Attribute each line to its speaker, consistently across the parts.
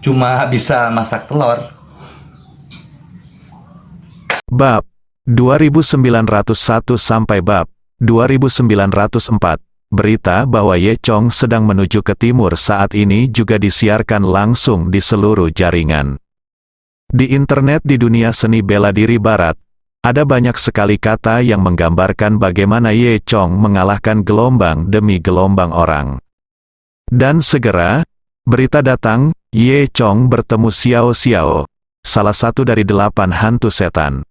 Speaker 1: cuma bisa masak telur.
Speaker 2: Bab 2901 sampai bab 2904. Berita bahwa Ye Chong sedang menuju ke timur saat ini juga disiarkan langsung di seluruh jaringan. Di internet di dunia seni bela diri barat, ada banyak sekali kata yang menggambarkan bagaimana Ye Chong mengalahkan gelombang demi gelombang orang. Dan segera, berita datang, Ye Chong bertemu Xiao Xiao, salah satu dari 8 hantu setan.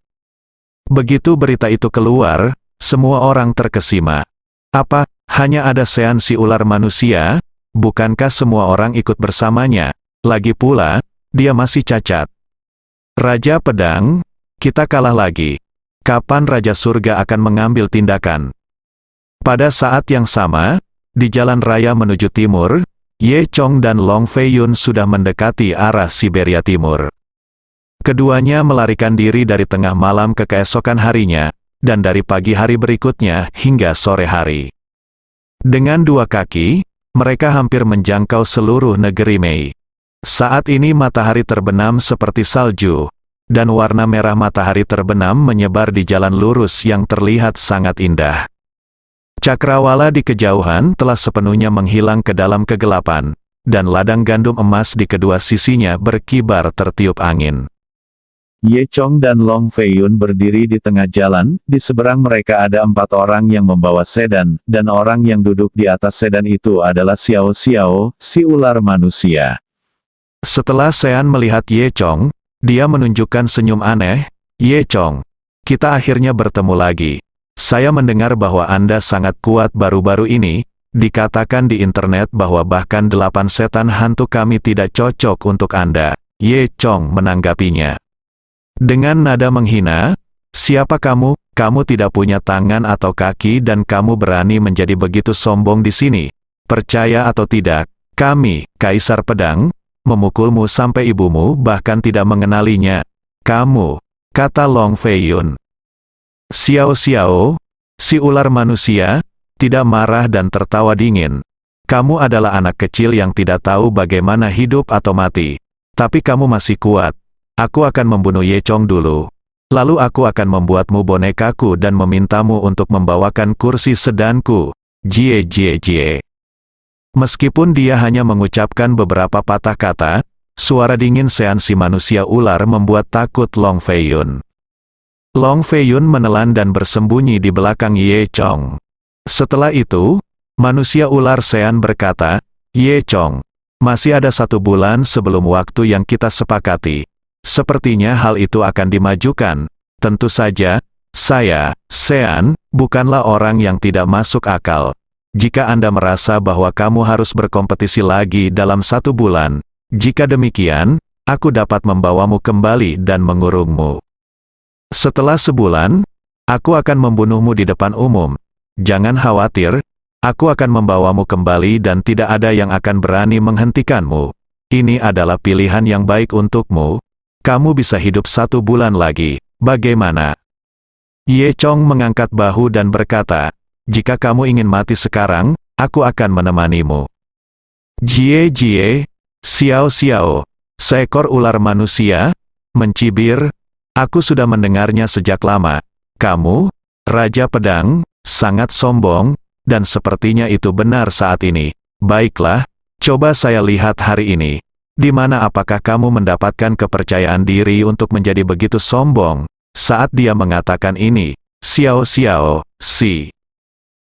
Speaker 2: Begitu berita itu keluar, semua orang terkesima. Apa, hanya ada Sean si ular manusia? Bukankah semua orang ikut bersamanya? Lagi pula, dia masih cacat. Raja Pedang, kita kalah lagi. Kapan Raja Surga akan mengambil tindakan? Pada saat yang sama, di jalan raya menuju timur, Ye Chong dan Long Fei Yun sudah mendekati arah Siberia Timur. Keduanya melarikan diri dari tengah malam ke keesokan harinya, dan dari pagi hari berikutnya hingga sore hari. Dengan 2 kaki, mereka hampir menjangkau seluruh negeri Mei. Saat ini matahari terbenam seperti salju, dan warna merah matahari terbenam menyebar di jalan lurus yang terlihat sangat indah. Cakrawala di kejauhan telah sepenuhnya menghilang ke dalam kegelapan, dan ladang gandum emas di kedua sisinya berkibar tertiup angin. Ye Chong dan Long Fei Yun berdiri di tengah jalan, di seberang mereka ada 4 orang yang membawa sedan, dan orang yang duduk di atas sedan itu adalah Xiao Xiao, si ular manusia. Setelah Sean melihat Ye Chong, dia menunjukkan senyum aneh. Ye Chong, kita akhirnya bertemu lagi. Saya mendengar bahwa Anda sangat kuat baru-baru ini. Dikatakan di internet bahwa bahkan 8 setan hantu kami tidak cocok untuk Anda. Ye Chong menanggapinya dengan nada menghina, siapa kamu? Kamu tidak punya tangan atau kaki dan kamu berani menjadi begitu sombong di sini. Percaya atau tidak, kami, Kaisar Pedang, memukulmu sampai ibumu bahkan tidak mengenalinya. Kamu, kata Long Fei Yun. Xiao Xiao, si ular manusia, tidak marah dan tertawa dingin. Kamu adalah anak kecil yang tidak tahu bagaimana hidup atau mati. Tapi kamu masih kuat. Aku akan membunuh Ye Chong dulu. Lalu aku akan membuatmu bonekaku dan memintamu untuk membawakan kursi sedanku. Jie jie jie. Meskipun dia hanya mengucapkan beberapa patah kata, suara dingin Sean si manusia ular membuat takut Long Fei Yun. Long Fei Yun menelan dan bersembunyi di belakang Ye Chong. Setelah itu, manusia ular Sean berkata, Ye Chong, masih ada 1 bulan sebelum waktu yang kita sepakati. Sepertinya hal itu akan dimajukan. Tentu saja, saya, Sean, bukanlah orang yang tidak masuk akal. Jika Anda merasa bahwa kamu harus berkompetisi lagi dalam 1 bulan, jika demikian, aku dapat membawamu kembali dan mengurungmu. Setelah sebulan, aku akan membunuhmu di depan umum. Jangan khawatir, aku akan membawamu kembali dan tidak ada yang akan berani menghentikanmu. Ini adalah pilihan yang baik untukmu. Kamu bisa hidup 1 bulan lagi, bagaimana? Ye Chong mengangkat bahu dan berkata, jika kamu ingin mati sekarang, aku akan menemanimu. Jie jie, Xiao Xiao, seekor ular manusia, mencibir, aku sudah mendengarnya sejak lama. Kamu, Raja Pedang, sangat sombong, dan sepertinya itu benar saat ini. Baiklah, coba saya lihat hari ini. Di mana apakah kamu mendapatkan kepercayaan diri untuk menjadi begitu sombong? Saat dia mengatakan ini, Xiao Xiao, si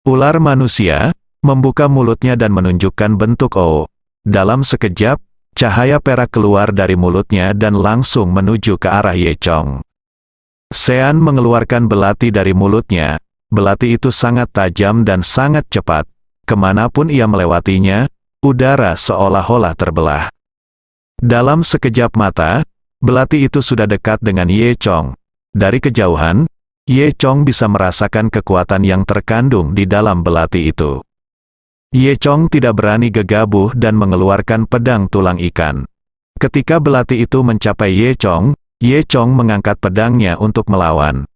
Speaker 2: ular manusia, membuka mulutnya dan menunjukkan bentuk O. Dalam sekejap, cahaya perak keluar dari mulutnya dan langsung menuju ke arah Ye Chong. Sean mengeluarkan belati dari mulutnya. Belati itu sangat tajam dan sangat cepat. Kemanapun ia melewatinya, udara seolah-olah terbelah. Dalam sekejap mata, belati itu sudah dekat dengan Ye Chong. Dari kejauhan, Ye Chong bisa merasakan kekuatan yang terkandung di dalam belati itu. Ye Chong tidak berani gegabah dan mengeluarkan pedang tulang ikan. Ketika belati itu mencapai Ye Chong mengangkat pedangnya untuk melawan.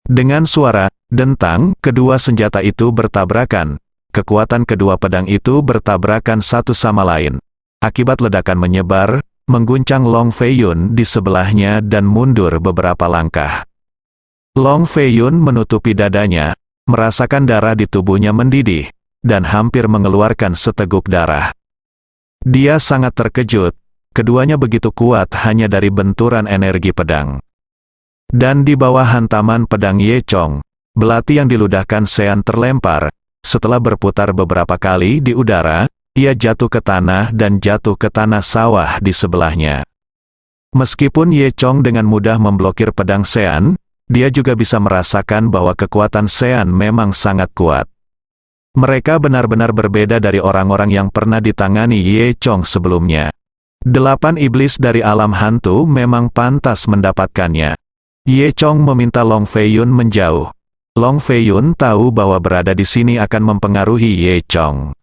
Speaker 2: Dengan suara dentang, kedua senjata itu bertabrakan. Kekuatan kedua pedang itu bertabrakan satu sama lain. Akibat ledakan menyebar, mengguncang Long Feiyun di sebelahnya dan mundur beberapa langkah. Long Feiyun menutupi dadanya, merasakan darah di tubuhnya mendidih, dan hampir mengeluarkan seteguk darah. Dia sangat terkejut, keduanya begitu kuat hanya dari benturan energi pedang. Dan di bawah hantaman pedang Ye Chong, belati yang diludahkan Sean terlempar. Setelah berputar beberapa kali di udara, ia jatuh ke tanah dan jatuh ke tanah sawah di sebelahnya. Meskipun Ye Chong dengan mudah memblokir pedang Sean, dia juga bisa merasakan bahwa kekuatan Sean memang sangat kuat. Mereka benar-benar berbeda dari orang-orang yang pernah ditangani Ye Chong sebelumnya. 8 iblis dari alam hantu memang pantas mendapatkannya. Ye Chong meminta Long Feiyun menjauh. Long Feiyun tahu bahwa berada di sini akan mempengaruhi Ye Chong.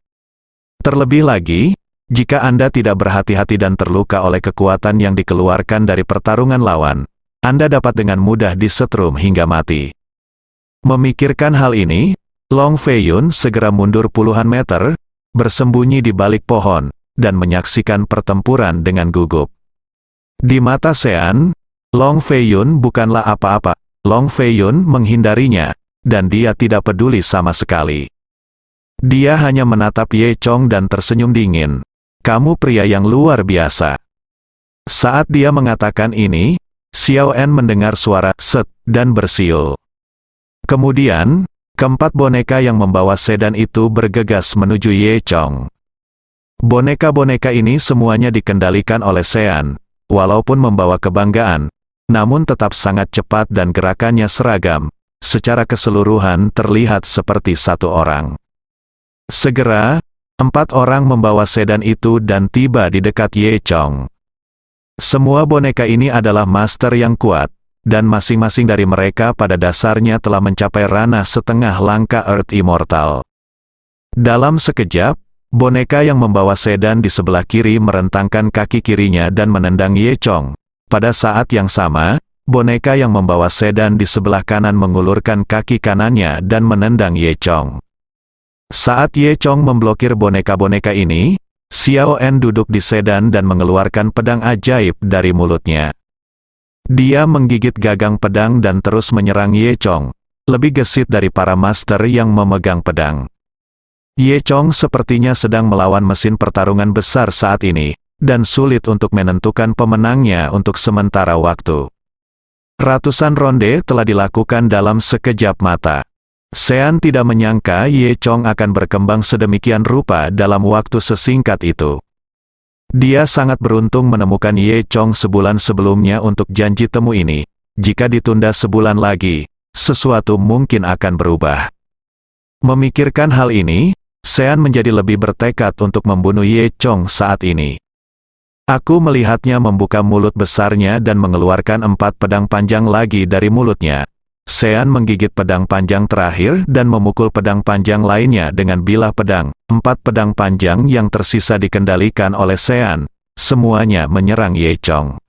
Speaker 2: Terlebih lagi, jika Anda tidak berhati-hati dan terluka oleh kekuatan yang dikeluarkan dari pertarungan lawan, Anda dapat dengan mudah disetrum hingga mati. Memikirkan hal ini, Long Feiyun segera mundur puluhan meter, bersembunyi di balik pohon, dan menyaksikan pertempuran dengan gugup. Di mata Sean, Long Feiyun bukanlah apa-apa. Long Feiyun menghindarinya, dan dia tidak peduli sama sekali. Dia hanya menatap Ye Chong dan tersenyum dingin. Kamu pria yang luar biasa. Saat dia mengatakan ini, Xiao En mendengar suara set dan bersiul. Kemudian, keempat boneka yang membawa sedan itu bergegas menuju Ye Chong. Boneka-boneka ini semuanya dikendalikan oleh Sean, walaupun membawa kebanggaan, namun tetap sangat cepat dan gerakannya seragam. Secara keseluruhan terlihat seperti satu orang. Segera, 4 orang membawa sedan itu dan tiba di dekat Ye Chong. Semua boneka ini adalah master yang kuat, dan masing-masing dari mereka pada dasarnya telah mencapai ranah setengah langkah Earth Immortal. Dalam sekejap, boneka yang membawa sedan di sebelah kiri merentangkan kaki kirinya dan menendang Ye Chong. Pada saat yang sama, boneka yang membawa sedan di sebelah kanan mengulurkan kaki kanannya dan menendang Ye Chong. Saat Ye Chong memblokir boneka-boneka ini, Xiao En duduk di sedan dan mengeluarkan pedang ajaib dari mulutnya. Dia menggigit gagang pedang dan terus menyerang Ye Chong, lebih gesit dari para master yang memegang pedang. Ye Chong sepertinya sedang melawan mesin pertarungan besar saat ini, dan sulit untuk menentukan pemenangnya untuk sementara waktu. Ratusan ronde telah dilakukan dalam sekejap mata. Sean tidak menyangka Ye Chong akan berkembang sedemikian rupa dalam waktu sesingkat itu. Dia sangat beruntung menemukan Ye Chong sebulan sebelumnya untuk janji temu ini. Jika ditunda sebulan lagi, sesuatu mungkin akan berubah. Memikirkan hal ini, Sean menjadi lebih bertekad untuk membunuh Ye Chong saat ini. Aku melihatnya membuka mulut besarnya dan mengeluarkan 4 pedang panjang lagi dari mulutnya. Sean menggigit pedang panjang terakhir dan memukul pedang panjang lainnya dengan bilah pedang. 4 pedang panjang yang tersisa dikendalikan oleh Sean. Semuanya menyerang Ye Chong.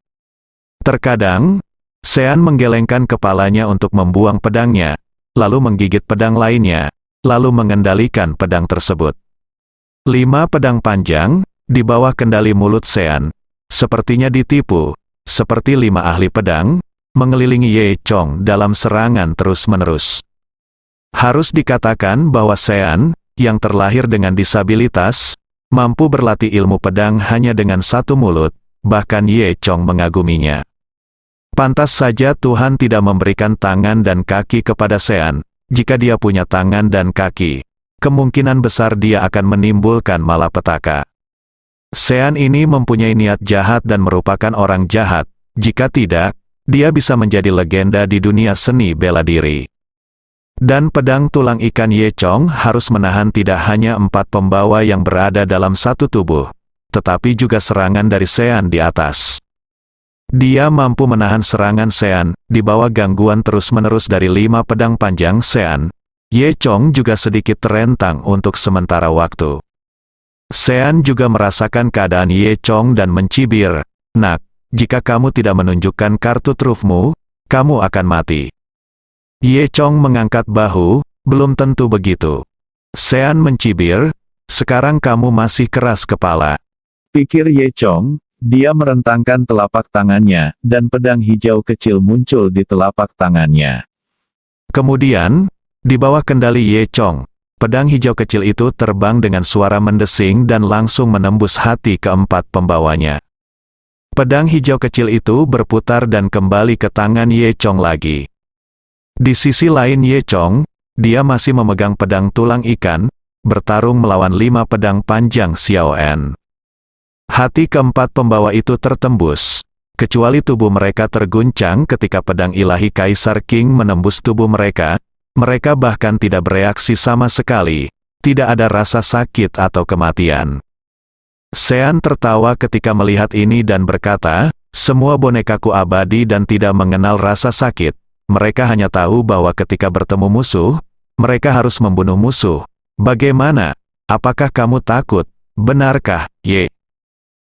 Speaker 2: Terkadang, Sean menggelengkan kepalanya untuk membuang pedangnya, lalu menggigit pedang lainnya, lalu mengendalikan pedang tersebut. 5 pedang panjang di bawah kendali mulut Sean, sepertinya ditipu, seperti 5 ahli pedang, mengelilingi Ye Chong dalam serangan terus-menerus. Harus dikatakan bahwa Sean, yang terlahir dengan disabilitas, mampu berlatih ilmu pedang hanya dengan satu mulut, bahkan Ye Chong mengaguminya. Pantas saja Tuhan tidak memberikan tangan dan kaki kepada Sean. Jika dia punya tangan dan kaki, kemungkinan besar dia akan menimbulkan malapetaka. Sean ini mempunyai niat jahat dan merupakan orang jahat. Jika tidak, dia bisa menjadi legenda di dunia seni bela diri. Dan pedang tulang ikan Ye Chong harus menahan tidak hanya 4 pembawa yang berada dalam satu tubuh, tetapi juga serangan dari Sean di atas. Dia mampu menahan serangan Sean di bawah gangguan terus-menerus dari 5 pedang panjang Sean. Ye Chong juga sedikit terentang untuk sementara waktu. Sean juga merasakan keadaan Ye Chong dan mencibir, "Nak, jika kamu tidak menunjukkan kartu trufmu, kamu akan mati." Ye Chong mengangkat bahu, "Belum tentu begitu." Sean mencibir, "Sekarang kamu masih keras kepala," pikir Ye Chong, Dia merentangkan telapak tangannya, dan pedang hijau kecil muncul di telapak tangannya. Kemudian, di bawah kendali Ye Chong, pedang hijau kecil itu terbang dengan suara mendesing dan langsung menembus hati keempat pembawanya. Pedang hijau kecil itu berputar dan kembali ke tangan Ye Chong lagi. Di sisi lain Ye Chong, dia masih memegang pedang tulang ikan, bertarung melawan 5 pedang panjang Xiao En. Hati keempat pembawa itu tertembus, kecuali tubuh mereka terguncang ketika pedang ilahi Kaisar Qing menembus tubuh mereka. Mereka bahkan tidak bereaksi sama sekali, tidak ada rasa sakit atau kematian. Sean tertawa ketika melihat ini dan berkata, "Semua bonekaku abadi dan tidak mengenal rasa sakit. Mereka hanya tahu bahwa ketika bertemu musuh, mereka harus membunuh musuh. Bagaimana? Apakah kamu takut? Benarkah, Ye?"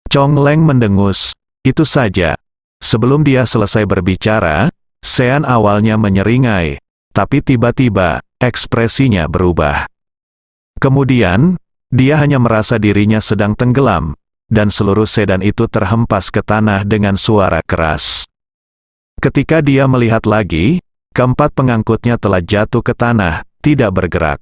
Speaker 2: Chong Leng mendengus, "Itu saja." Sebelum dia selesai berbicara, Sean awalnya menyeringai, tapi tiba-tiba, ekspresinya berubah. Kemudian, dia hanya merasa dirinya sedang tenggelam, dan seluruh sedan itu terhempas ke tanah dengan suara keras. Ketika dia melihat lagi, keempat pengangkutnya telah jatuh ke tanah, tidak bergerak.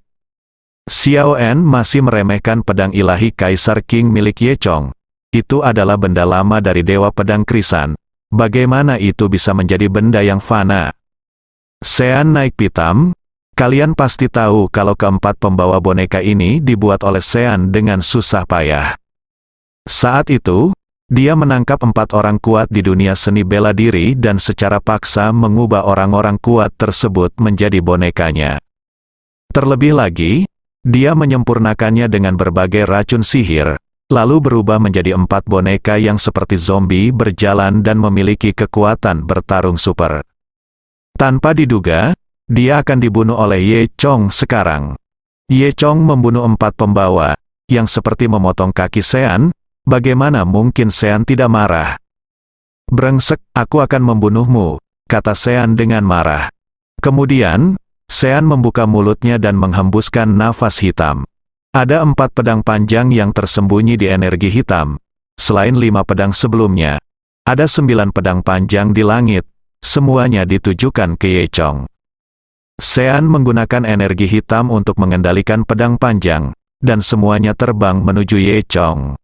Speaker 2: Xiao En masih meremehkan pedang ilahi Kaisar Qing milik Ye Chong. Itu adalah benda lama dari Dewa Pedang Krisan. Bagaimana itu bisa menjadi benda yang fana? Sean naik pitam. Kalian pasti tahu kalau keempat pembawa boneka ini dibuat oleh Sean dengan susah payah. Saat itu, dia menangkap 4 orang kuat di dunia seni bela diri dan secara paksa mengubah orang-orang kuat tersebut menjadi bonekanya. Terlebih lagi, dia menyempurnakannya dengan berbagai racun sihir, lalu berubah menjadi 4 boneka yang seperti zombie berjalan dan memiliki kekuatan bertarung super. Tanpa diduga, dia akan dibunuh oleh Ye Chong sekarang. Ye Chong membunuh 4 pembawa, yang seperti memotong kaki Sean. Bagaimana mungkin Sean tidak marah? "Brengsek, aku akan membunuhmu," kata Sean dengan marah. Kemudian, Sean membuka mulutnya dan menghembuskan nafas hitam. Ada 4 pedang panjang yang tersembunyi di energi hitam. Selain 5 pedang sebelumnya, ada 9 pedang panjang di langit, semuanya ditujukan ke Ye Chong. Sean menggunakan energi hitam untuk mengendalikan pedang panjang, dan semuanya terbang menuju Ye Chong.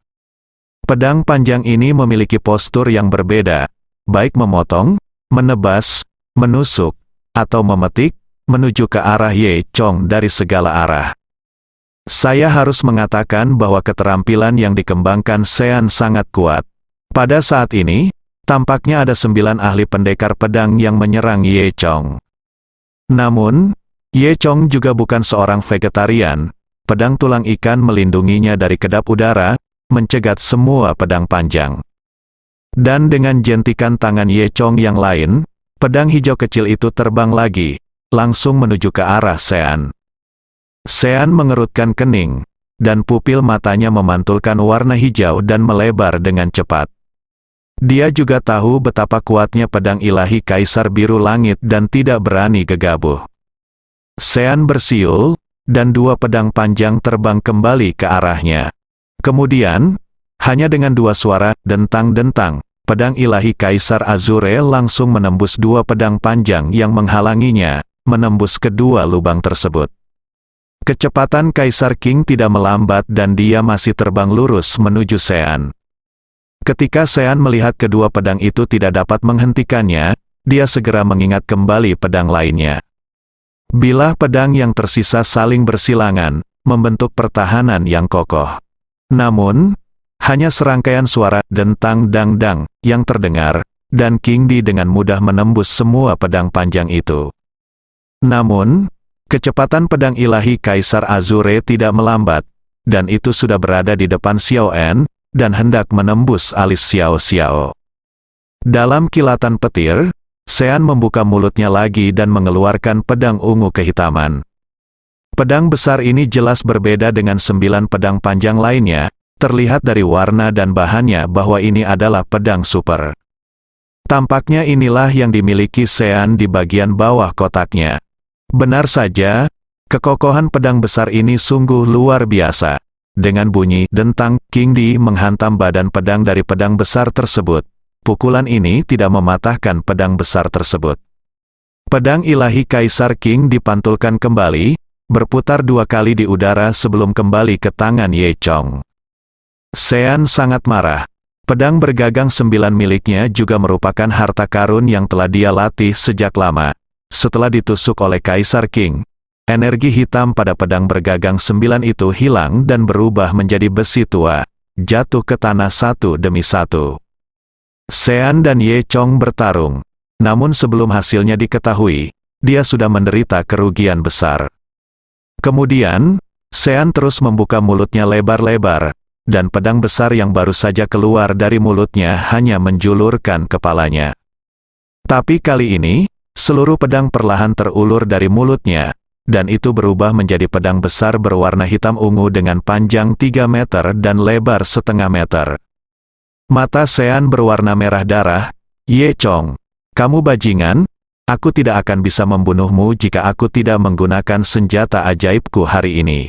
Speaker 2: Pedang panjang ini memiliki postur yang berbeda, baik memotong, menebas, menusuk, atau memetik, menuju ke arah Ye Chong dari segala arah. Saya harus mengatakan bahwa keterampilan yang dikembangkan Sean sangat kuat. Pada saat ini, tampaknya ada 9 ahli pendekar pedang yang menyerang Ye Chong. Namun, Ye Chong juga bukan seorang vegetarian. Pedang tulang ikan melindunginya dari kedap udara, mencegat semua pedang panjang. Dan dengan jentikan tangan Ye Chong yang lain, pedang hijau kecil itu terbang lagi, langsung menuju ke arah Sean. Sean mengerutkan kening, dan pupil matanya memantulkan warna hijau dan melebar dengan cepat. Dia juga tahu betapa kuatnya pedang ilahi Kaisar Biru Langit dan tidak berani gegabah. Sean bersiul, dan 2 pedang panjang terbang kembali ke arahnya. Kemudian, hanya dengan 2 suara dentang-dentang, pedang ilahi Kaisar Azure langsung menembus 2 pedang panjang yang menghalanginya, menembus kedua lubang tersebut. Kecepatan Kaisar Qing tidak melambat dan dia masih terbang lurus menuju Sean. Ketika Sean melihat kedua pedang itu tidak dapat menghentikannya, dia segera mengingat kembali pedang lainnya. Bilah pedang yang tersisa saling bersilangan, membentuk pertahanan yang kokoh. Namun, hanya serangkaian suara dentang-dang-dang yang terdengar, dan King Di dengan mudah menembus semua pedang panjang itu. Namun, kecepatan pedang ilahi Kaisar Azure tidak melambat, dan itu sudah berada di depan Xiao En, dan hendak menembus alis Xiao Xiao. Dalam kilatan petir, Sean membuka mulutnya lagi dan mengeluarkan pedang ungu kehitaman. Pedang besar ini jelas berbeda dengan 9 pedang panjang lainnya, terlihat dari warna dan bahannya bahwa ini adalah pedang super. Tampaknya inilah yang dimiliki Sean di bagian bawah kotaknya. Benar saja, kekokohan pedang besar ini sungguh luar biasa. Dengan bunyi dentang, King Di menghantam badan pedang dari pedang besar tersebut. Pukulan ini tidak mematahkan pedang besar tersebut. Pedang ilahi Kaisar King dipantulkan kembali, berputar 2 kali di udara sebelum kembali ke tangan Ye Chong. Sean sangat marah. Pedang bergagang 9 miliknya juga merupakan harta karun yang telah dia latih sejak lama. Setelah ditusuk oleh Kaisar King, energi hitam pada pedang bergagang 9 itu hilang dan berubah menjadi besi tua, jatuh ke tanah satu demi satu. Sean dan Ye Chong bertarung, namun sebelum hasilnya diketahui, dia sudah menderita kerugian besar. Kemudian, Sean terus membuka mulutnya lebar-lebar, dan pedang besar yang baru saja keluar dari mulutnya hanya menjulurkan kepalanya. Tapi kali ini, seluruh pedang perlahan terulur dari mulutnya, dan itu berubah menjadi pedang besar berwarna hitam ungu dengan panjang 3 meter dan lebar setengah meter. Mata Sean berwarna merah darah. Ye Chong, kamu bajingan, aku tidak akan bisa membunuhmu jika aku tidak menggunakan senjata ajaibku hari ini.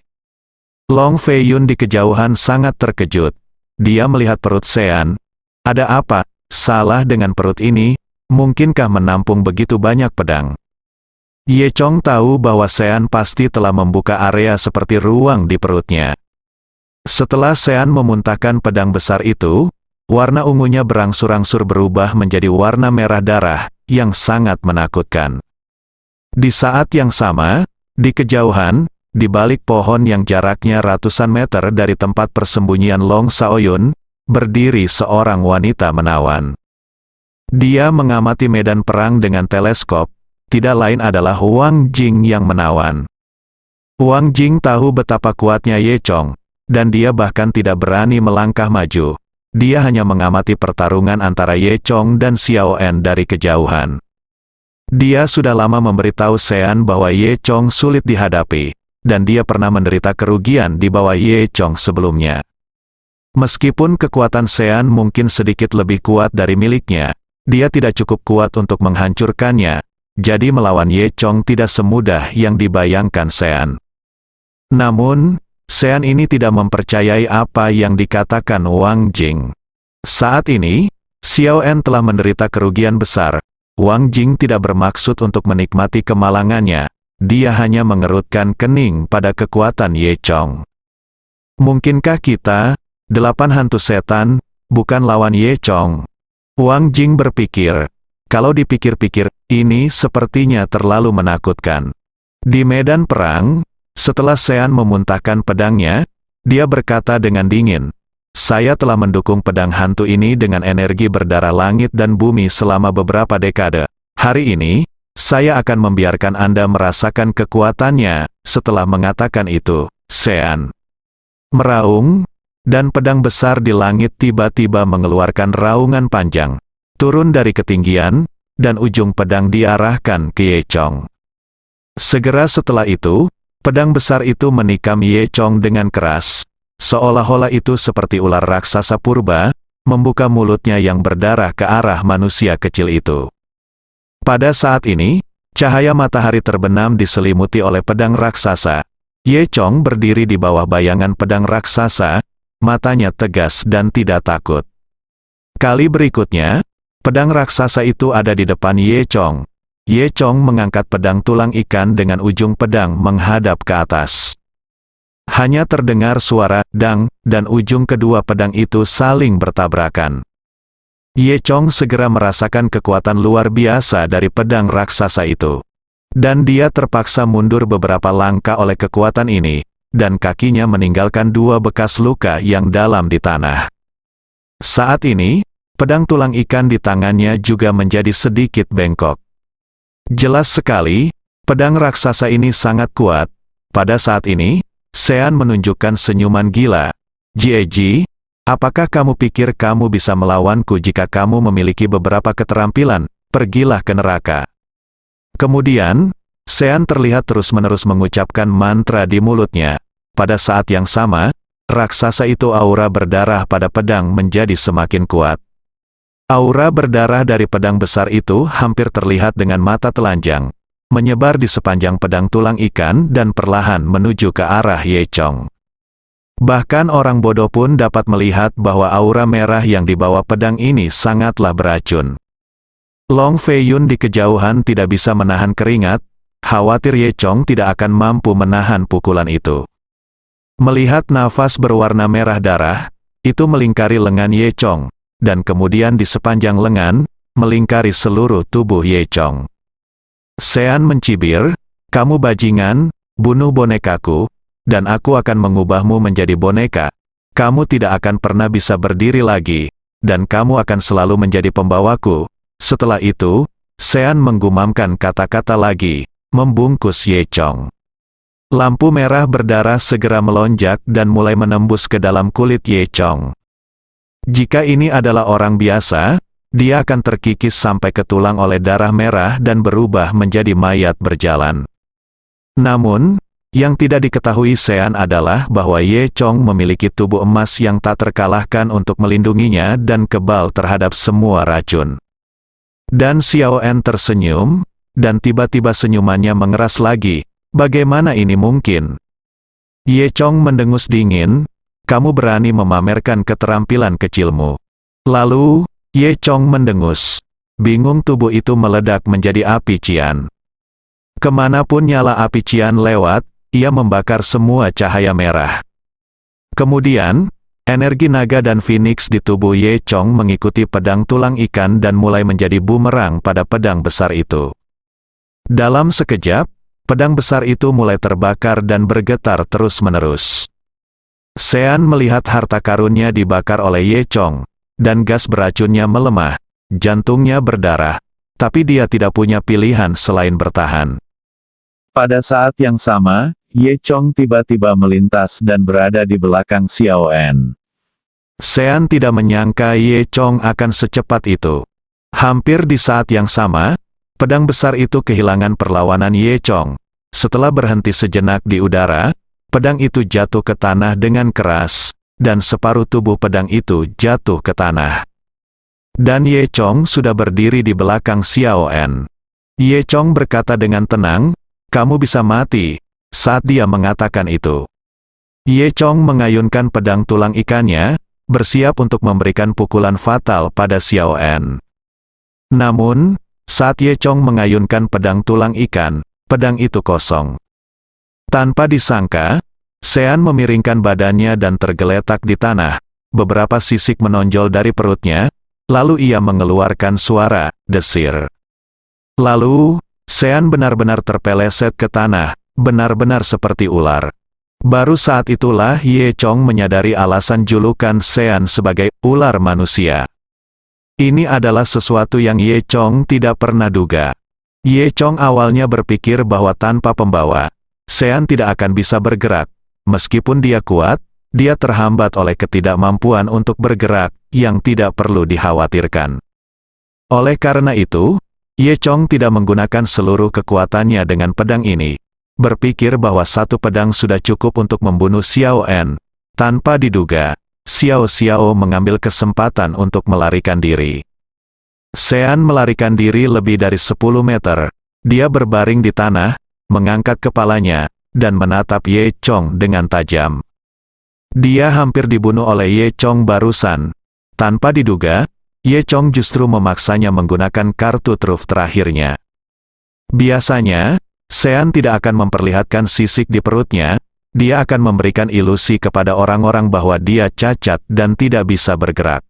Speaker 2: Long Fei Yun di kejauhan sangat terkejut. Dia melihat perut Sean. Ada apa salah dengan perut ini? Mungkinkah menampung begitu banyak pedang? Ye Chong tahu bahwa Sean pasti telah membuka area seperti ruang di perutnya. Setelah Sean memuntahkan pedang besar itu, warna ungunya berangsur-angsur berubah menjadi warna merah darah, yang sangat menakutkan. Di saat yang sama, di kejauhan, di balik pohon yang jaraknya ratusan meter dari tempat persembunyian Long Shaoyun, berdiri seorang wanita menawan. Dia mengamati medan perang dengan teleskop, tidak lain adalah Wang Jing yang menawan. Wang Jing tahu betapa kuatnya Ye Chong, dan dia bahkan tidak berani melangkah maju. Dia hanya mengamati pertarungan antara Ye Chong dan Xiao En dari kejauhan. Dia sudah lama memberitahu Sean bahwa Ye Chong sulit dihadapi, dan dia pernah menderita kerugian di bawah Ye Chong sebelumnya. Meskipun kekuatan Sean mungkin sedikit lebih kuat dari miliknya, dia tidak cukup kuat untuk menghancurkannya, jadi melawan Ye Chong tidak semudah yang dibayangkan Sean. Namun, Sean ini tidak mempercayai apa yang dikatakan Wang Jing. Saat ini, Xiao En telah menderita kerugian besar. Wang Jing tidak bermaksud untuk menikmati kemalangannya, dia hanya mengerutkan kening pada kekuatan Ye Chong. Mungkinkah kita, 8 hantu setan, bukan lawan Ye Chong? Wang Jing berpikir. Kalau dipikir-pikir, ini sepertinya terlalu menakutkan. Di medan perang, setelah Sean memuntahkan pedangnya, dia berkata dengan dingin, "Saya telah mendukung pedang hantu ini dengan energi berdarah langit dan bumi selama beberapa dekade. Hari ini, saya akan membiarkan Anda merasakan kekuatannya." Setelah mengatakan itu, Sean meraung, dan pedang besar di langit tiba-tiba mengeluarkan raungan panjang, turun dari ketinggian, dan ujung pedang diarahkan ke Ye Chong. Segera setelah itu, pedang besar itu menikam Ye Chong dengan keras, seolah-olah itu seperti ular raksasa purba, membuka mulutnya yang berdarah ke arah manusia kecil itu. Pada saat ini, cahaya matahari terbenam diselimuti oleh pedang raksasa. Ye Chong berdiri di bawah bayangan pedang raksasa, matanya tegas dan tidak takut. Kali berikutnya, pedang raksasa itu ada di depan Ye Chong. Ye Chong mengangkat pedang tulang ikan dengan ujung pedang menghadap ke atas. Hanya terdengar suara dang, dan ujung kedua pedang itu saling bertabrakan. Ye Chong segera merasakan kekuatan luar biasa dari pedang raksasa itu. Dan dia terpaksa mundur beberapa langkah oleh kekuatan ini, dan kakinya meninggalkan 2 bekas luka yang dalam di tanah. Saat ini, pedang tulang ikan di tangannya juga menjadi sedikit bengkok. Jelas sekali, pedang raksasa ini sangat kuat. Pada saat ini, Sean menunjukkan senyuman gila. "Jie, apakah kamu pikir kamu bisa melawanku jika kamu memiliki beberapa keterampilan? Pergilah ke neraka." Kemudian, Sean terlihat terus-menerus mengucapkan mantra di mulutnya. Pada saat yang sama, raksasa itu aura berdarah pada pedang menjadi semakin kuat. Aura berdarah dari pedang besar itu hampir terlihat dengan mata telanjang, menyebar di sepanjang pedang tulang ikan dan perlahan menuju ke arah Ye Chong. Bahkan orang bodoh pun dapat melihat bahwa aura merah yang dibawa pedang ini sangatlah beracun. Long Fei Yun di kejauhan tidak bisa menahan keringat, khawatir Ye Chong tidak akan mampu menahan pukulan itu. Melihat nafas berwarna merah darah, itu melingkari lengan Ye Chong, dan kemudian di sepanjang lengan, melingkari seluruh tubuh Ye Chong. Sean mencibir, "Kamu bajingan, bunuh bonekaku, dan aku akan mengubahmu menjadi boneka. Kamu tidak akan pernah bisa berdiri lagi, dan kamu akan selalu menjadi pembawaku." Setelah itu, Sean menggumamkan kata-kata lagi, membungkus Ye Chong. Lampu merah berdarah segera melonjak dan mulai menembus ke dalam kulit Ye Chong. Jika ini adalah orang biasa, dia akan terkikis sampai ke tulang oleh darah merah dan berubah menjadi mayat berjalan. Namun, yang tidak diketahui Sean adalah bahwa Ye Chong memiliki tubuh emas yang tak terkalahkan untuk melindunginya dan kebal terhadap semua racun. Dan Xiao En tersenyum, dan tiba-tiba senyumannya mengeras lagi. Bagaimana ini mungkin? Ye Chong mendengus dingin, "Kamu berani memamerkan keterampilan kecilmu." Lalu, Ye Chong mendengus. Bingung tubuh itu meledak menjadi api cian. Kemanapun nyala api cian lewat, ia membakar semua cahaya merah. Kemudian, energi naga dan phoenix di tubuh Ye Chong mengikuti pedang tulang ikan dan mulai menjadi bumerang pada pedang besar itu. Dalam sekejap, pedang besar itu mulai terbakar dan bergetar terus-menerus. Sean melihat harta karunnya dibakar oleh Ye Chong, dan gas beracunnya melemah, jantungnya berdarah, tapi dia tidak punya pilihan selain bertahan. Pada saat yang sama, Ye Chong tiba-tiba melintas dan berada di belakang Xiao En. Sean tidak menyangka Ye Chong akan secepat itu. Hampir di saat yang sama, pedang besar itu kehilangan perlawanan Ye Chong. Setelah berhenti sejenak di udara, pedang itu jatuh ke tanah dengan keras, dan separuh tubuh pedang itu jatuh ke tanah. Dan Ye Chong sudah berdiri di belakang Xiao En. Ye Chong berkata dengan tenang, "Kamu bisa mati." Saat dia mengatakan itu, Ye Chong mengayunkan pedang tulang ikannya, bersiap untuk memberikan pukulan fatal pada Xiao En. Namun, saat Ye Chong mengayunkan pedang tulang ikan, pedang itu kosong. Tanpa disangka, Sean memiringkan badannya dan tergeletak di tanah, beberapa sisik menonjol dari perutnya, lalu ia mengeluarkan suara desir. Lalu, Sean benar-benar terpeleset ke tanah, benar-benar seperti ular. Baru saat itulah Ye Chong menyadari alasan julukan Sean sebagai ular manusia. Ini adalah sesuatu yang Ye Chong tidak pernah duga. Ye Chong awalnya berpikir bahwa tanpa pembawa, Sean tidak akan bisa bergerak. Meskipun dia kuat, dia terhambat oleh ketidakmampuan untuk bergerak, yang tidak perlu dikhawatirkan. Oleh karena itu, Ye Chong tidak menggunakan seluruh kekuatannya dengan pedang ini. Berpikir bahwa satu pedang sudah cukup untuk membunuh Xiao En. Tanpa diduga, Xiao Xiao mengambil kesempatan untuk melarikan diri. Sean melarikan diri lebih dari 10 meter. Dia berbaring di tanah, mengangkat kepalanya, dan menatap Ye Chong dengan tajam. Dia hampir dibunuh oleh Ye Chong barusan. Tanpa diduga, Ye Chong justru memaksanya menggunakan kartu truf terakhirnya. Biasanya, Sean tidak akan memperlihatkan sisik di perutnya, dia akan memberikan ilusi kepada orang-orang bahwa dia cacat dan tidak bisa bergerak.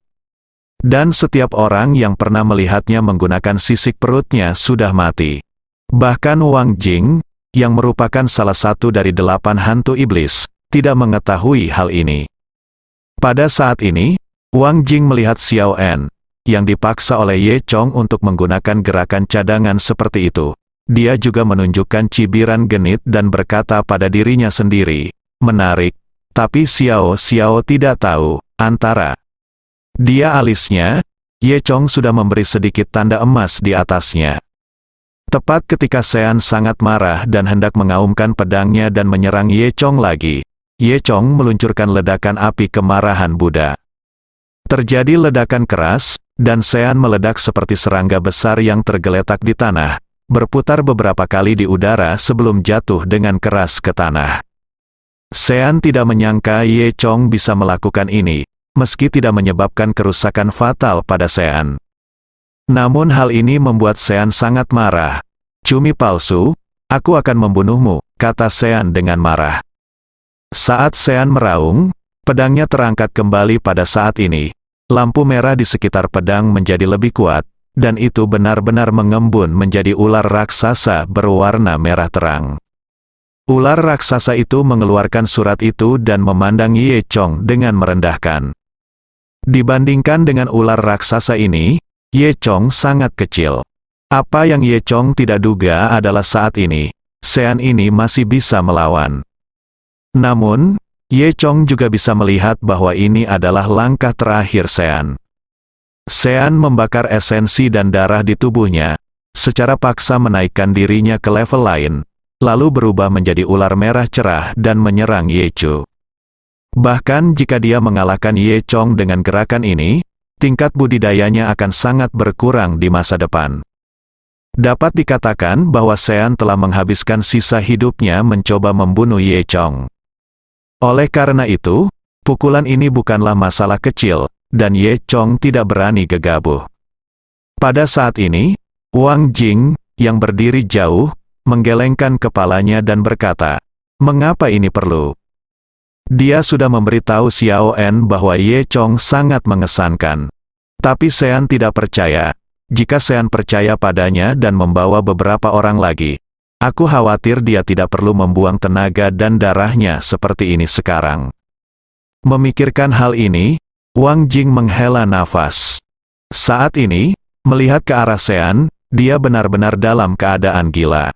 Speaker 2: Dan setiap orang yang pernah melihatnya menggunakan sisik perutnya sudah mati. Bahkan Wang Jing, yang merupakan salah satu dari 8 hantu iblis, tidak mengetahui hal ini. Pada saat ini, Wang Jing melihat Xiao En, yang dipaksa oleh Ye Chong untuk menggunakan gerakan cadangan seperti itu. Dia juga menunjukkan cibiran genit dan berkata pada dirinya sendiri, "Menarik, tapi Xiao Xiao tidak tahu, antara dia alisnya, Ye Chong sudah memberi sedikit tanda emas di atasnya." Tepat ketika Sean sangat marah dan hendak mengaumkan pedangnya dan menyerang Ye Chong lagi, Ye Chong meluncurkan ledakan api kemarahan Buddha. Terjadi ledakan keras, dan Sean meledak seperti serangga besar yang tergeletak di tanah, berputar beberapa kali di udara sebelum jatuh dengan keras ke tanah. Sean tidak menyangka Ye Chong bisa melakukan ini, meski tidak menyebabkan kerusakan fatal pada Sean. Namun hal ini membuat Sean sangat marah. "Cumi palsu, aku akan membunuhmu," kata Sean dengan marah. Saat Sean meraung, pedangnya terangkat kembali pada saat ini. Lampu merah di sekitar pedang menjadi lebih kuat, dan itu benar-benar mengembun menjadi ular raksasa berwarna merah terang. Ular raksasa itu mengeluarkan surat itu dan memandang Ye Chong dengan merendahkan. Dibandingkan dengan ular raksasa ini, Ye Chong sangat kecil. Apa yang Ye Chong tidak duga adalah saat ini, Sean ini masih bisa melawan. Namun, Ye Chong juga bisa melihat bahwa ini adalah langkah terakhir Sean. Sean membakar esensi dan darah di tubuhnya, secara paksa menaikkan dirinya ke level lain, lalu berubah menjadi ular merah cerah dan menyerang Ye Chu. Bahkan jika dia mengalahkan Ye Chong dengan gerakan ini, tingkat budidayanya akan sangat berkurang di masa depan. Dapat dikatakan bahwa Sean telah menghabiskan sisa hidupnya mencoba membunuh Ye Chong. Oleh karena itu, pukulan ini bukanlah masalah kecil, dan Ye Chong tidak berani gegabah. Pada saat ini, Wang Jing, yang berdiri jauh, menggelengkan kepalanya dan berkata, "Mengapa ini perlu?" Dia sudah memberitahu Xiao En bahwa Ye Chong sangat mengesankan. Tapi Sean tidak percaya. Jika Sean percaya padanya dan membawa beberapa orang lagi, aku khawatir dia tidak perlu membuang tenaga dan darahnya seperti ini sekarang. Memikirkan hal ini, Wang Jing menghela nafas. Saat ini, melihat ke arah Sean, dia benar-benar dalam keadaan gila.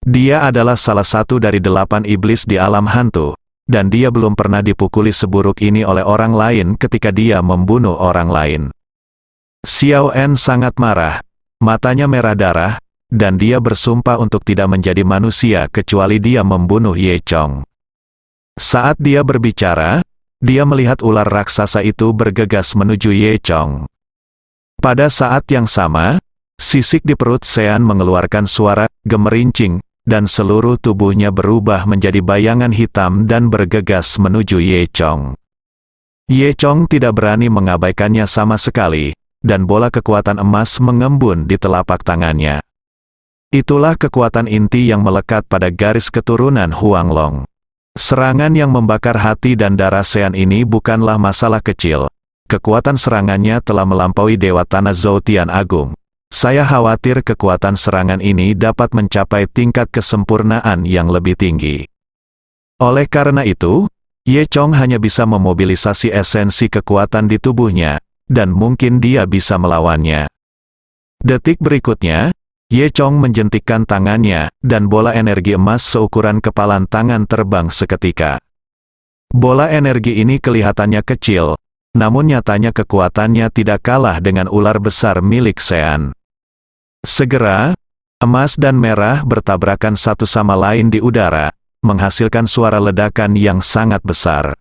Speaker 2: Dia adalah salah satu dari 8 iblis di alam hantu, dan dia belum pernah dipukuli seburuk ini oleh orang lain ketika dia membunuh orang lain. Xiao En sangat marah, matanya merah darah, dan dia bersumpah untuk tidak menjadi manusia kecuali dia membunuh Ye Chong. Saat dia berbicara, dia melihat ular raksasa itu bergegas menuju Ye Chong. Pada saat yang sama, sisik di perut Sean mengeluarkan suara gemerincing, dan seluruh tubuhnya berubah menjadi bayangan hitam dan bergegas menuju Ye Chong. Ye Chong tidak berani mengabaikannya sama sekali, dan bola kekuatan emas mengembun di telapak tangannya. Itulah kekuatan inti yang melekat pada garis keturunan Huang Long. Serangan yang membakar hati dan darah Sean ini bukanlah masalah kecil. Kekuatan serangannya telah melampaui Dewa Tanah Zhoutian Agung. Saya khawatir kekuatan serangan ini dapat mencapai tingkat kesempurnaan yang lebih tinggi. Oleh karena itu, Ye Chong hanya bisa memobilisasi esensi kekuatan di tubuhnya, dan mungkin dia bisa melawannya. Detik berikutnya, Ye Chong menjentikkan tangannya, dan bola energi emas seukuran kepalan tangan terbang seketika. Bola energi ini kelihatannya kecil, namun nyatanya kekuatannya tidak kalah dengan ular besar milik Sean. Segera, emas dan merah bertabrakan satu sama lain di udara, menghasilkan suara ledakan yang sangat besar.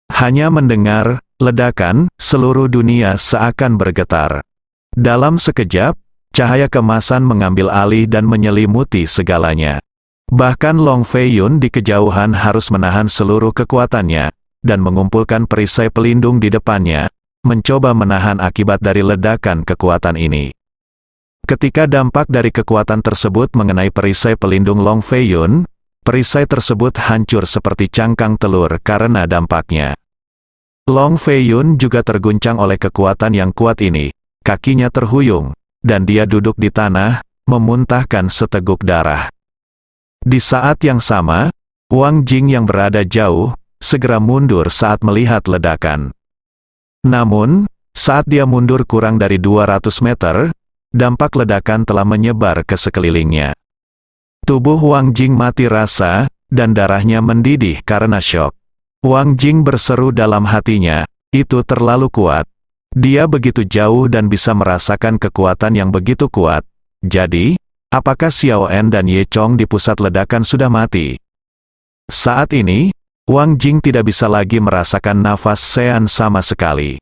Speaker 2: Hanya mendengar ledakan, seluruh dunia seakan bergetar. Dalam sekejap, cahaya keemasan mengambil alih dan menyelimuti segalanya. Bahkan Long Fei Yun di kejauhan harus menahan seluruh kekuatannya, dan mengumpulkan perisai pelindung di depannya, mencoba menahan akibat dari ledakan kekuatan ini. Ketika dampak dari kekuatan tersebut mengenai perisai pelindung Long Fei Yun, perisai tersebut hancur seperti cangkang telur karena dampaknya. Long Fei Yun juga terguncang oleh kekuatan yang kuat ini, kakinya terhuyung, dan dia duduk di tanah, memuntahkan seteguk darah. Di saat yang sama, Wang Jing yang berada jauh, segera mundur saat melihat ledakan. Namun, saat dia mundur kurang dari 200 meter, dampak ledakan telah menyebar ke sekelilingnya. Tubuh Wang Jing mati rasa, dan darahnya mendidih karena syok. Wang Jing berseru dalam hatinya, itu terlalu kuat. Dia begitu jauh dan bisa merasakan kekuatan yang begitu kuat. Jadi, apakah Xiao En dan Ye Chong di pusat ledakan sudah mati? Saat ini, Wang Jing tidak bisa lagi merasakan nafas Sean sama sekali.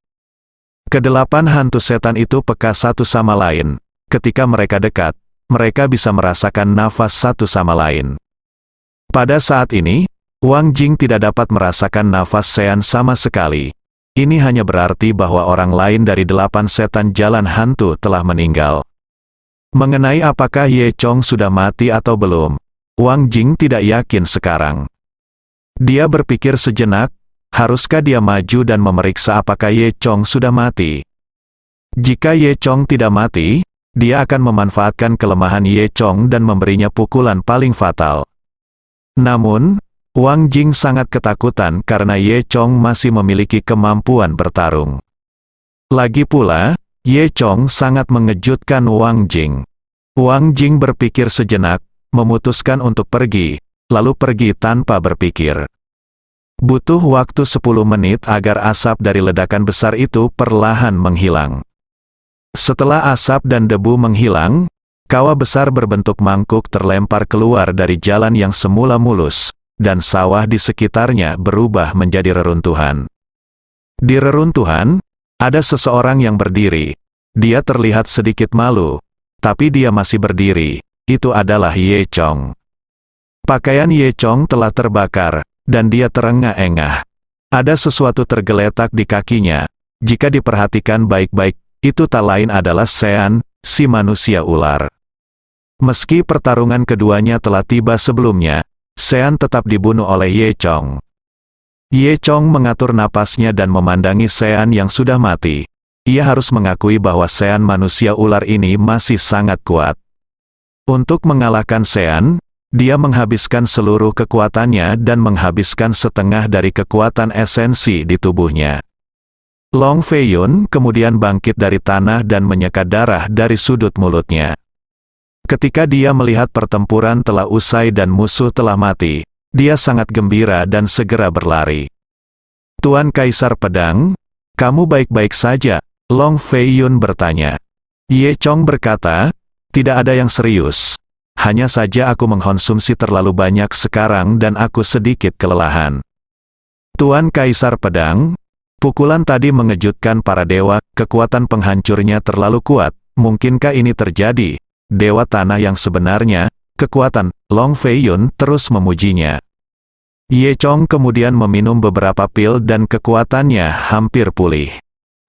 Speaker 2: Kedelapan hantu setan itu peka satu sama lain. Ketika mereka dekat, mereka bisa merasakan nafas satu sama lain. Pada saat ini, Wang Jing tidak dapat merasakan nafas Sean sama sekali. Ini hanya berarti bahwa orang lain dari 8 setan jalan hantu telah meninggal. Mengenai apakah Ye Chong sudah mati atau belum, Wang Jing tidak yakin sekarang. Dia berpikir sejenak, haruskah dia maju dan memeriksa apakah Ye Chong sudah mati? Jika Ye Chong tidak mati, dia akan memanfaatkan kelemahan Ye Chong dan memberinya pukulan paling fatal. Namun, Wang Jing sangat ketakutan karena Ye Chong masih memiliki kemampuan bertarung. Lagi pula, Ye Chong sangat mengejutkan Wang Jing. Wang Jing berpikir sejenak, memutuskan untuk pergi, lalu pergi tanpa berpikir. Butuh waktu 10 menit agar asap dari ledakan besar itu perlahan menghilang. Setelah asap dan debu menghilang, kawah besar berbentuk mangkuk terlempar keluar dari jalan yang semula mulus, dan sawah di sekitarnya berubah menjadi reruntuhan. Di reruntuhan, ada seseorang yang berdiri. Dia terlihat sedikit malu, tapi dia masih berdiri. Itu adalah Ye Chong. Pakaian Ye Chong telah terbakar, dan dia terengah-engah. Ada sesuatu tergeletak di kakinya. Jika diperhatikan baik-baik, itu tak lain adalah Sean, si manusia ular. Meski pertarungan keduanya telah tiba sebelumnya, Sean tetap dibunuh oleh Ye Chong. Ye Chong mengatur napasnya dan memandangi Sean yang sudah mati. Ia harus mengakui bahwa Sean manusia ular ini masih sangat kuat. Untuk mengalahkan Sean, dia menghabiskan seluruh kekuatannya dan menghabiskan setengah dari kekuatan esensi di tubuhnya. Long Fei Yun kemudian bangkit dari tanah dan menyeka darah dari sudut mulutnya. Ketika dia melihat pertempuran telah usai dan musuh telah mati, dia sangat gembira dan segera berlari. Tuan Kaisar Pedang, kamu baik-baik saja? Long Fei Yun bertanya. Ye Chong berkata, tidak ada yang serius. Hanya saja aku mengkonsumsi terlalu banyak sekarang dan aku sedikit kelelahan. Tuan Kaisar Pedang, pukulan tadi mengejutkan para dewa, kekuatan penghancurnya terlalu kuat. Mungkinkah ini terjadi? Dewa tanah yang sebenarnya, kekuatan, Long Fei Yun terus memujinya. Ye Chong kemudian meminum beberapa pil dan kekuatannya hampir pulih.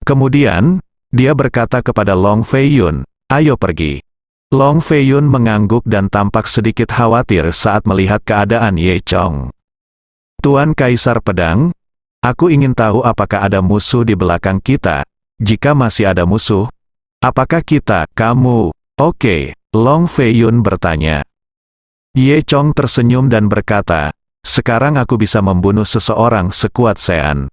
Speaker 2: Kemudian, dia berkata kepada Long Fei Yun, ayo pergi. Long Fei Yun mengangguk dan tampak sedikit khawatir saat melihat keadaan Ye Chong. Tuan Kaisar Pedang, aku ingin tahu apakah ada musuh di belakang kita. Jika masih ada musuh, apakah kamu, oke, Long Fei Yun bertanya. Ye Chong tersenyum dan berkata, sekarang aku bisa membunuh seseorang sekuat Sean.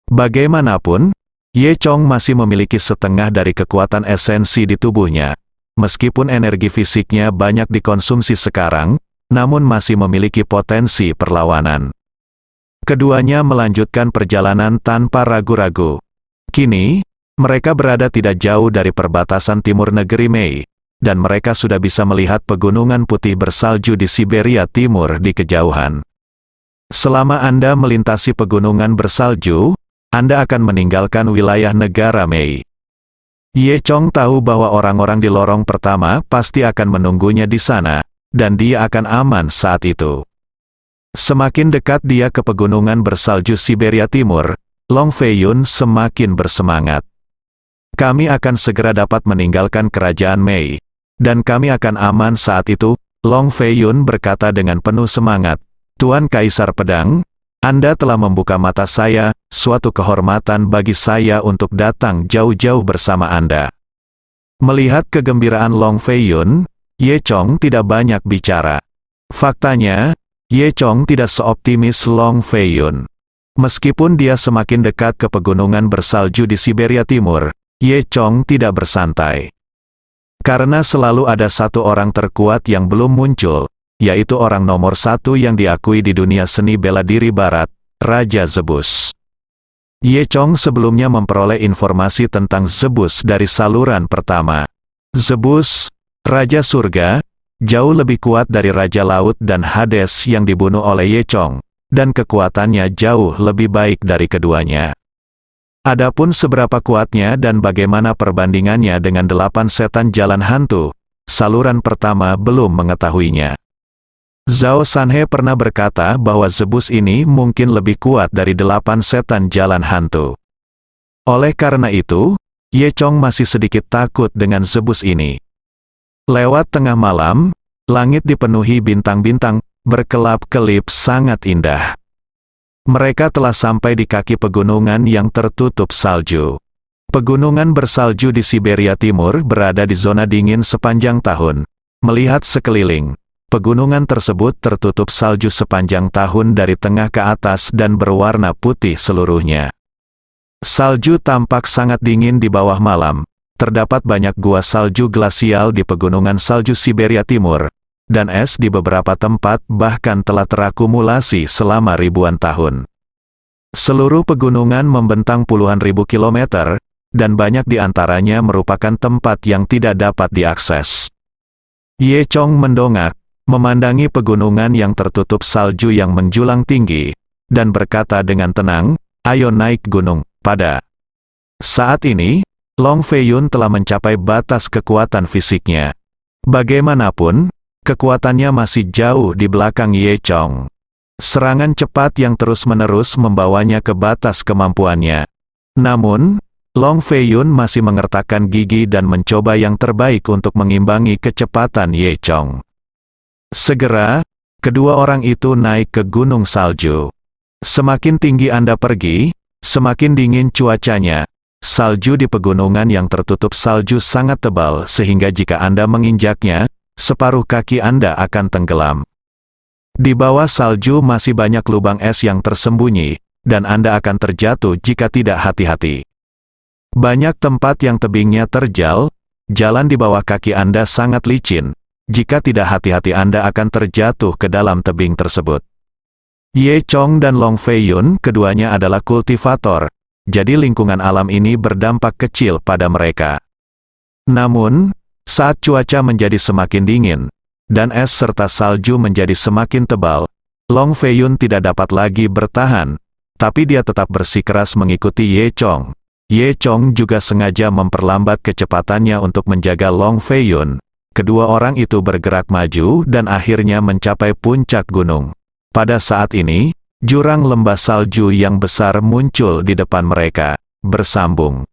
Speaker 2: Bagaimanapun, Ye Chong masih memiliki setengah dari kekuatan esensi di tubuhnya. Meskipun energi fisiknya banyak dikonsumsi sekarang, namun masih memiliki potensi perlawanan. Keduanya melanjutkan perjalanan tanpa ragu-ragu. Kini, mereka berada tidak jauh dari perbatasan timur negeri Mei, dan mereka sudah bisa melihat pegunungan putih bersalju di Siberia Timur di kejauhan. Selama Anda melintasi pegunungan bersalju, Anda akan meninggalkan wilayah negara Mei. Ye Chong tahu bahwa orang-orang di lorong pertama pasti akan menunggunya di sana, dan dia akan aman saat itu. Semakin dekat dia ke pegunungan bersalju Siberia Timur, Long Fei Yun semakin bersemangat. Kami akan segera dapat meninggalkan kerajaan Mei, dan kami akan aman saat itu, Long Fei Yun berkata dengan penuh semangat. Tuan Kaisar Pedang, Anda telah membuka mata saya, suatu kehormatan bagi saya untuk datang jauh-jauh bersama Anda. Melihat kegembiraan Long Fei Yun, Ye Chong tidak banyak bicara. Faktanya, Ye Chong tidak seoptimis Long Fei Yun. Meskipun dia semakin dekat ke pegunungan bersalju di Siberia Timur, Ye Chong tidak bersantai. Karena selalu ada satu orang terkuat yang belum muncul, yaitu orang nomor satu yang diakui di dunia seni bela diri barat, Raja Zebus. Ye Chong sebelumnya memperoleh informasi tentang Zebus dari saluran pertama. Zebus, Raja Surga, jauh lebih kuat dari Raja Laut dan Hades yang dibunuh oleh Ye Chong, dan kekuatannya jauh lebih baik dari keduanya. Adapun seberapa kuatnya dan bagaimana perbandingannya dengan 8 setan jalan hantu, saluran pertama belum mengetahuinya. Zhao Sanhe pernah berkata bahwa Zebus ini mungkin lebih kuat dari 8 setan jalan hantu. Oleh karena itu, Ye Chong masih sedikit takut dengan Zebus ini. Lewat tengah malam, langit dipenuhi bintang-bintang, berkelap-kelip sangat indah. Mereka telah sampai di kaki pegunungan yang tertutup salju. Pegunungan bersalju di Siberia Timur berada di zona dingin sepanjang tahun. Melihat sekeliling, pegunungan tersebut tertutup salju sepanjang tahun dari tengah ke atas dan berwarna putih seluruhnya. Salju tampak sangat dingin di bawah malam. Terdapat banyak gua salju glasial di pegunungan salju Siberia Timur, dan es di beberapa tempat bahkan telah terakumulasi selama ribuan tahun. Seluruh pegunungan membentang puluhan ribu kilometer, dan banyak di antaranya merupakan tempat yang tidak dapat diakses. Ye Chong mendongak, memandangi pegunungan yang tertutup salju yang menjulang tinggi, dan berkata dengan tenang, "Ayo naik gunung." Pada saat ini, Long Feiyun telah mencapai batas kekuatan fisiknya. Bagaimanapun, kekuatannya masih jauh di belakang Ye Chong. Serangan cepat yang terus-menerus membawanya ke batas kemampuannya. Namun, Long Feiyun masih mengertakkan gigi dan mencoba yang terbaik untuk mengimbangi kecepatan Ye Chong. Segera, kedua orang itu naik ke gunung salju. Semakin tinggi Anda pergi, semakin dingin cuacanya. Salju di pegunungan yang tertutup salju sangat tebal sehingga jika Anda menginjaknya, separuh kaki Anda akan tenggelam. Di bawah salju masih banyak lubang es yang tersembunyi, dan Anda akan terjatuh jika tidak hati-hati. Banyak tempat yang tebingnya terjal, jalan di bawah kaki Anda sangat licin. Jika tidak hati-hati Anda akan terjatuh ke dalam tebing tersebut. Ye Chong dan Long Feiyun keduanya adalah kultivator, jadi lingkungan alam ini berdampak kecil pada mereka. Namun, saat cuaca menjadi semakin dingin, dan es serta salju menjadi semakin tebal, Long Feiyun tidak dapat lagi bertahan, tapi dia tetap bersikeras mengikuti Ye Chong. Ye Chong juga sengaja memperlambat kecepatannya untuk menjaga Long Feiyun. Kedua orang itu bergerak maju dan akhirnya mencapai puncak gunung. Pada saat ini, jurang lembah salju yang besar muncul di depan mereka, bersambung.